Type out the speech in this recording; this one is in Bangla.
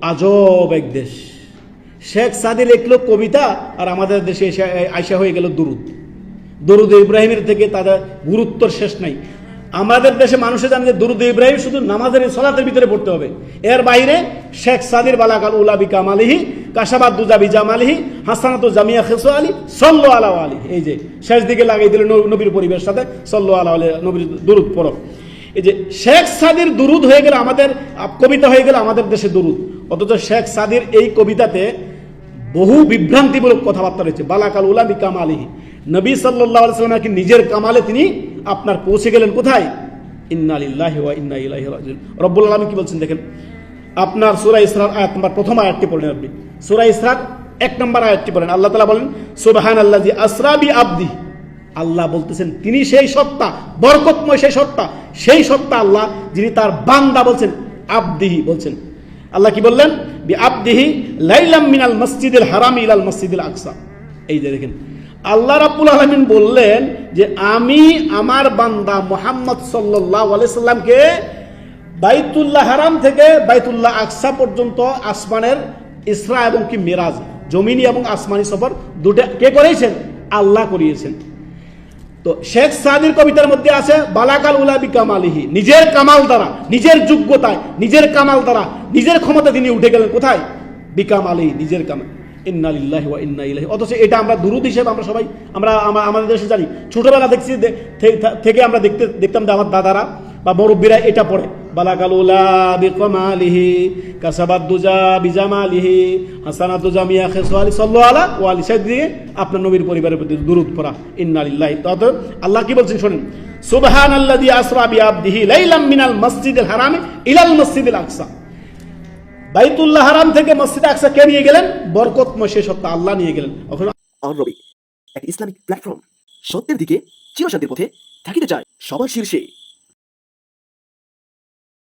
আজব এক দেশ। শেখ সাদি লিখলো কবিতা, আর আমাদের দেশে এসে আয়সা হয়ে গেল দুরুদ। দরুদ ইব্রাহিমের থেকে তাদের গুরুত্বর শেষ নাই। আমাদের দেশে মানুষে জানে যে দরুদ ইব্রাহিম শুধু নামাজের সালাতের ভিতরে পড়তে হবে, এর বাইরে শেখ সাদির বালাকাল উলা বিকামালিহি, কাশাবাদ দুজা বিজামালিহি, হাসানাতু জামিয়া খেসু আলী সল্লু আলা আলী, এই যে শেষ দিকে লাগাই দিল নবীর পরিবেশ সাথে সল্লু আলা আলী, নবীর দুরুদ পড়ো। এই যে শেখ সাদির দুরুদ হয়ে গেল আমাদের কবিতা, হয়ে গেল আমাদের দেশে দুরুদ। অথচ শেখ সাদির এই কবিতাতে বহু বিভ্রান্তিমূলক কথাবার্তা রয়েছে। বালাকাল উলা বিকামালিহি, নবী সাল্লাল্লাহু আলাইহি ওয়াসাল্লাম কি নিজের কামালে তিনি আপনার পৌঁছে গেলেন কোথায়? ইন্না লিল্লাহি ওয়া ইন্না ইলাইহি রাজিউন। রব্বুল আলামিন কি বলছেন দেখেন, আপনার সূরা ইসরার আয়াত নম্বর প্রথম আয়াতটি পড়েন আপনি, সূরা ইসরার 1 নম্বর আয়াতটি পড়েন। আল্লাহ তাআলা বলেন সুবহানাল্লাযী আসরা বিআবদি, আল্লাহ বলতেছেন তিনি সেই সত্তা, বরকতময় সেই সত্তা, সেই সত্তা আল্লাহ যিনি তার বান্দা বলছেন আবদিহি বলছেন। আল্লাহ কি বললেন? বিআবদিহি লাইলাম মিনাল মসজিদিল হারাম ইলাল মসজিদিল আকসা। এই যে দেখেন আল্লাহ রাব্বুল আলামিন বললেন যে আমি আমার বান্দা মুহাম্মদ সাল্লাল্লাহু আলাইহি সাল্লামকে বাইতুল্লাহ হারাম থেকে বাইতুল্লাহ আকসা পর্যন্ত আসমানের ইসরা এবং কি মিরাজ, জমিনি এবং আসমানি সফর দুটো কে করিয়েছেন? আল্লাহ করিয়েছেন। তো শেখ সাদির কবিতার মধ্যে আছে বালাকাল উলা বিকামালিহি, নিজের কামাল দ্বারা, নিজের যোগ্যতায়, নিজের কামাল দ্বারা, নিজের ক্ষমতা তিনি উঠে গেলেন কোথায়? বিকামালিহি, নিজের কামাল। ইন্না লিল্লাহি ওয়া ইন্না ইলাইহি। অথচ এটা আমরা দুরূদ হিসেবে আমরা সবাই আমাদের দেশে জানি। ছোটবেলা দেখছি থেকে আমরা দেখতাম যে আমার দাদারা বা মুরব্বীরা এটা পড়ে, বালাকাল উলা বিকামালিহি, কাসাবাদ দুজা বিজামালিহি, হাসানাতু জামিয়া খেসু আলী সাল্লাল্লাহু আলা ওয়া আলী, সেদিকে আপনার নবীর পরিবারের প্রতি দুরূদ পড়া। ইন্না লিল্লাহি। তো আল্লাহ কি বলছেন শুনেন, সুবহানাল্লাযী আসরা বিআবদিহি লাইলাম মিনাল মসজিদিল হারামি ইলাল মসজিদিল আকসা। বাইতুল্লাহ হারাম থেকে মসজিদ আকসা কে নিয়ে গেলেন? বরকতময় সেই সত্তা আল্লাহ নিয়ে গেলেন। অনরবি, এক ইসলামিক প্ল্যাটফর্ম, সত্যের দিকে চিরশান্তির পথে থাকিতে চায় সবার শীর্ষে।